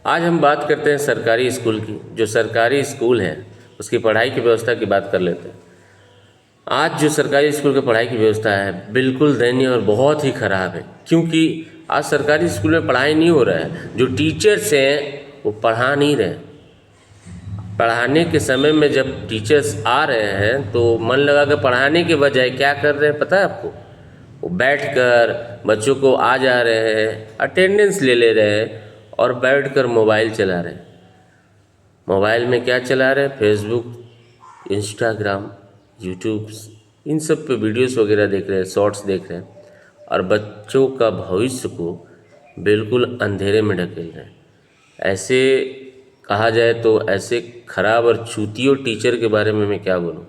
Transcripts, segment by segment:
आज हम बात करते हैं सरकारी स्कूल की। जो सरकारी स्कूल है उसकी पढ़ाई की व्यवस्था की बात कर लेते हैं। आज जो सरकारी स्कूल की पढ़ाई की व्यवस्था है बिल्कुल दयनीय और बहुत ही ख़राब है, क्योंकि आज सरकारी स्कूल में पढ़ाई नहीं हो रहा है। जो टीचर्स हैं वो पढ़ा नहीं रहे। पढ़ाने के समय में जब टीचर्स आ रहे हैं तो मन लगा कर पढ़ाने के बजाय क्या कर रहे हैं पता है आपको? वो बैठकर बच्चों को आ जा रहे हैं, अटेंडेंस ले रहे हैं और बैठकर मोबाइल चला रहे हैं। मोबाइल में क्या चला रहे हैं? फेसबुक, इंस्टाग्राम, यूट्यूब, इन सब पे वीडियोस वगैरह देख रहे हैं, शॉर्ट्स देख रहे हैं और बच्चों का भविष्य को बिल्कुल अंधेरे में ढकेल रहे हैं। ऐसे कहा जाए तो ऐसे खराब और चूतियों टीचर के बारे में मैं क्या बोलूँ।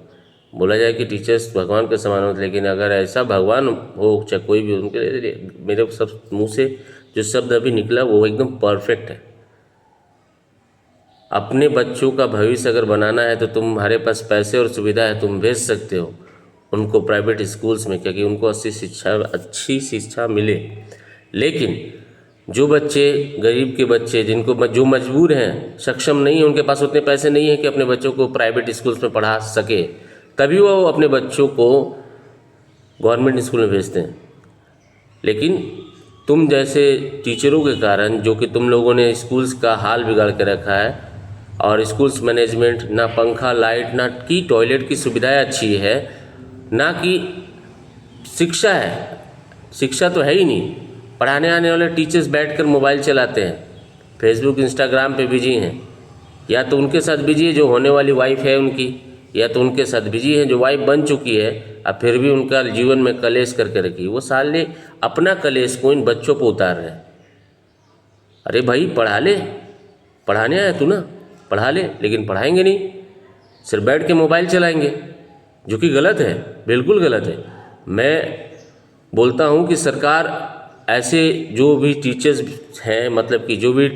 बोला जाए कि टीचर्स भगवान के समान होते, लेकिन अगर ऐसा भगवान हो चाहे कोई भी, उनके लिए मेरे सब मुँह से जो शब्द अभी निकला वो एकदम परफेक्ट है। अपने बच्चों का भविष्य अगर बनाना है तो तुम्हारे पास पैसे और सुविधा है, तुम भेज सकते हो उनको प्राइवेट स्कूल्स में, क्योंकि उनको अच्छी शिक्षा मिले। लेकिन जो बच्चे, गरीब के बच्चे, जिनको जो मजबूर हैं, सक्षम नहीं है, उनके पास उतने पैसे नहीं है कि अपने बच्चों को प्राइवेट स्कूल्स में पढ़ा सके, तभी वो अपने बच्चों को गवर्नमेंट स्कूल में भेजते हैं। लेकिन तुम जैसे टीचरों के कारण, जो कि तुम लोगों ने स्कूल्स का हाल बिगाड़ के रखा है, और स्कूल्स मैनेजमेंट, ना पंखा लाइट, ना कि टॉयलेट की सुविधाएं अच्छी है, ना कि शिक्षा है। शिक्षा तो है ही नहीं। पढ़ाने आने वाले टीचर्स बैठकर मोबाइल चलाते हैं, फेसबुक इंस्टाग्राम पे बिजी हैं। या तो उनके साथ बिजी है जो होने वाली वाइफ है उनकी, या तो उनके साथ बिजी है जो वाइफ बन चुकी है, अब फिर भी उनका जीवन में कलेश करके रखी। वो साले अपना कलेश को इन बच्चों पर उतार रहे हैं। अरे भाई पढ़ा ले, पढ़ाने आया तू ना, पढ़ा ले, लेकिन पढ़ाएंगे नहीं, सिर्फ बैठ के मोबाइल चलाएंगे, जो कि गलत है, बिल्कुल गलत है। मैं बोलता हूँ कि सरकार ऐसे जो भी टीचर्स हैं, मतलब कि जो भी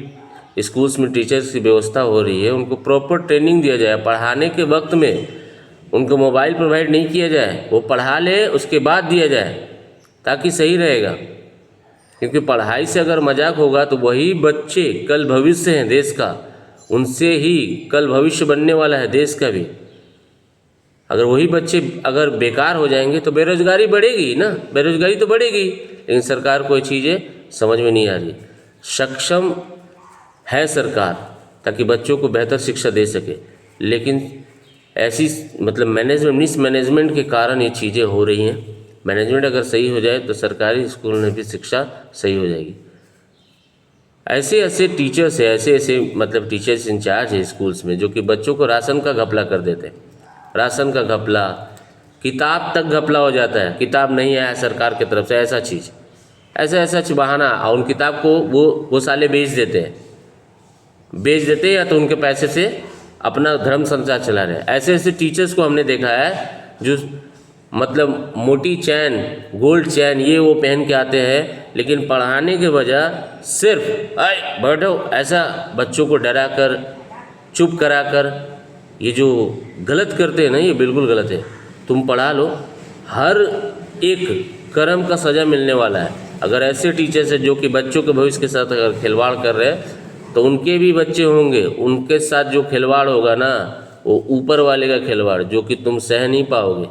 स्कूल्स में टीचर्स की व्यवस्था हो रही है, उनको प्रॉपर ट्रेनिंग दिया जाए। पढ़ाने के वक्त में उनको मोबाइल प्रोवाइड नहीं किया जाए, वो पढ़ा ले उसके बाद दिया जाए, ताकि सही रहेगा। क्योंकि पढ़ाई से अगर मजाक होगा तो वही बच्चे कल भविष्य हैं देश का, उनसे ही कल भविष्य बनने वाला है देश का भी। अगर वही बच्चे अगर बेकार हो जाएंगे तो बेरोजगारी बढ़ेगी ना, बेरोजगारी तो बढ़ेगी। लेकिन सरकार को ये चीज़ें समझ में नहीं आ रही। सक्षम है सरकार ताकि बच्चों को बेहतर शिक्षा दे सके, लेकिन ऐसी मतलब मिसमैनेजमेंट के कारण ये चीज़ें हो रही हैं। मैनेजमेंट अगर सही हो जाए तो सरकारी स्कूल में भी शिक्षा सही हो जाएगी। ऐसे ऐसे टीचर्स है, ऐसे मतलब टीचर्स इंचार्ज है स्कूल्स में, जो कि बच्चों को राशन का घपला कर देते हैं। राशन का घपला, किताब तक घपला हो जाता है। किताब नहीं आया सरकार की तरफ से, ऐसा चीज़, ऐसा बहाना, और उन किताब को वो साले बेच देते हैं, या तो उनके पैसे से अपना धर्म संसार चला रहे हैं। ऐसे ऐसे टीचर्स को हमने देखा है जो मतलब मोटी चैन, गोल्ड चैन ये वो पहन के आते हैं, लेकिन पढ़ाने के वजह सिर्फ आए बैठो ऐसा बच्चों को डरा कर, चुप करा कर, ये जो गलत करते हैं ना, ये बिल्कुल गलत है। तुम पढ़ा लो, हर एक कर्म का सज़ा मिलने वाला है। अगर ऐसे टीचर्स हैं जो कि बच्चों के भविष्य के साथ अगर खिलवाड़ कर रहे हैं तो उनके भी बच्चे होंगे, उनके साथ जो खिलवाड़ होगा ना, वो ऊपर वाले का खिलवाड़, जो कि तुम सह नहीं पाओगे।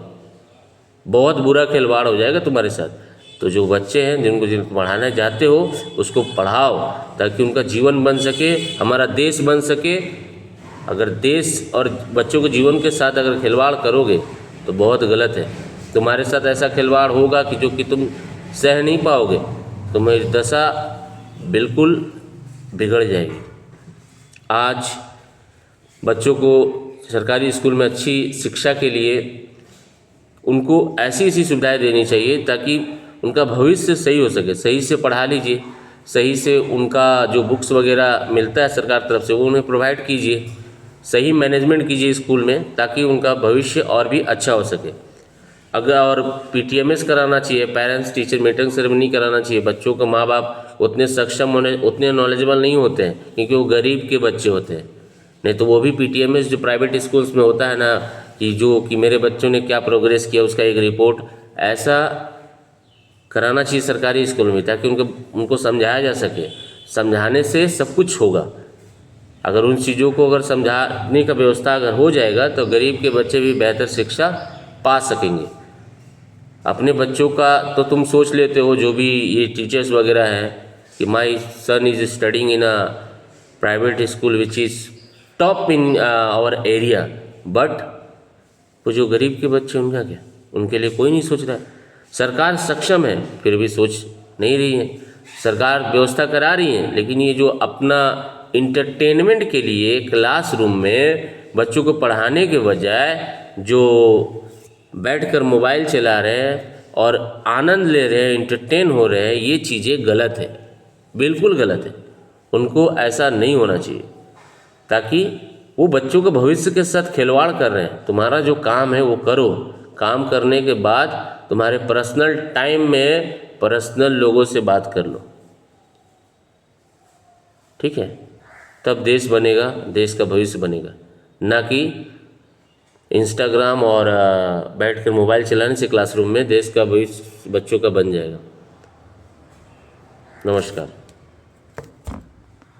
बहुत बुरा खिलवाड़ हो जाएगा तुम्हारे साथ। तो जो बच्चे हैं जिनको पढ़ाना चाहते हो उसको पढ़ाओ, ताकि उनका जीवन बन सके, हमारा देश बन सके। अगर देश और बच्चों के जीवन के साथ अगर खिलवाड़ करोगे तो बहुत गलत है। तुम्हारे साथ ऐसा खिलवाड़ होगा कि जो कि तुम सह नहीं पाओगे, तुम्हारी दशा बिल्कुल बिगड़ जाएगी। आज बच्चों को सरकारी स्कूल में अच्छी शिक्षा के लिए उनको ऐसी सुविधाएं देनी चाहिए ताकि उनका भविष्य सही हो सके। सही से पढ़ा लीजिए, सही से उनका जो बुक्स वगैरह मिलता है सरकार तरफ से वो उन्हें प्रोवाइड कीजिए, सही मैनेजमेंट कीजिए स्कूल में, ताकि उनका भविष्य और भी अच्छा हो सके। अगर और PTMS कराना चाहिए, पेरेंट्स टीचर मीटिंग सेरेमनी कराना चाहिए। बच्चों को माँ बाप उतने सक्षम होने, उतने नॉलेजेबल नहीं होते हैं, क्योंकि वो गरीब के बच्चे होते हैं। नहीं तो वो भी PTMS जो प्राइवेट स्कूल्स में होता है ना, कि मेरे बच्चों ने क्या प्रोग्रेस किया उसका एक रिपोर्ट, ऐसा कराना चाहिए सरकारी स्कूल में, ताकि उनको समझाया जा सके। समझाने से सब कुछ होगा। अगर उन चीज़ों को अगर समझाने का व्यवस्था अगर हो जाएगा तो गरीब के बच्चे भी बेहतर शिक्षा पा सकेंगे। अपने बच्चों का तो तुम सोच लेते हो, जो भी ये टीचर्स वगैरह हैं, कि my son is studying in a private school which is top in our area, but वो जो गरीब के बच्चे उनका क्या, उनके लिए कोई नहीं सोच रहा है। सरकार सक्षम है फिर भी सोच नहीं रही है। सरकार व्यवस्था करा रही है, लेकिन ये जो अपना इंटरटेनमेंट के लिए क्लासरूम में बच्चों को पढ़ाने के बजाय जो बैठकर मोबाइल चला रहे हैं और आनंद ले रहे हैं, इंटरटेन हो रहे हैं, ये चीज़ें गलत है, बिल्कुल गलत है। उनको ऐसा नहीं होना चाहिए, ताकि वो बच्चों के भविष्य के साथ खिलवाड़ कर रहे हैं। तुम्हारा जो काम है वो करो, काम करने के बाद तुम्हारे पर्सनल टाइम में पर्सनल लोगों से बात कर लो, ठीक है? तब देश बनेगा, देश का भविष्य बनेगा, ना कि इंस्टाग्राम और बैठकर मोबाइल चलाने से क्लासरूम में देश का भविष्य बच्चों का बन जाएगा। नमस्कार।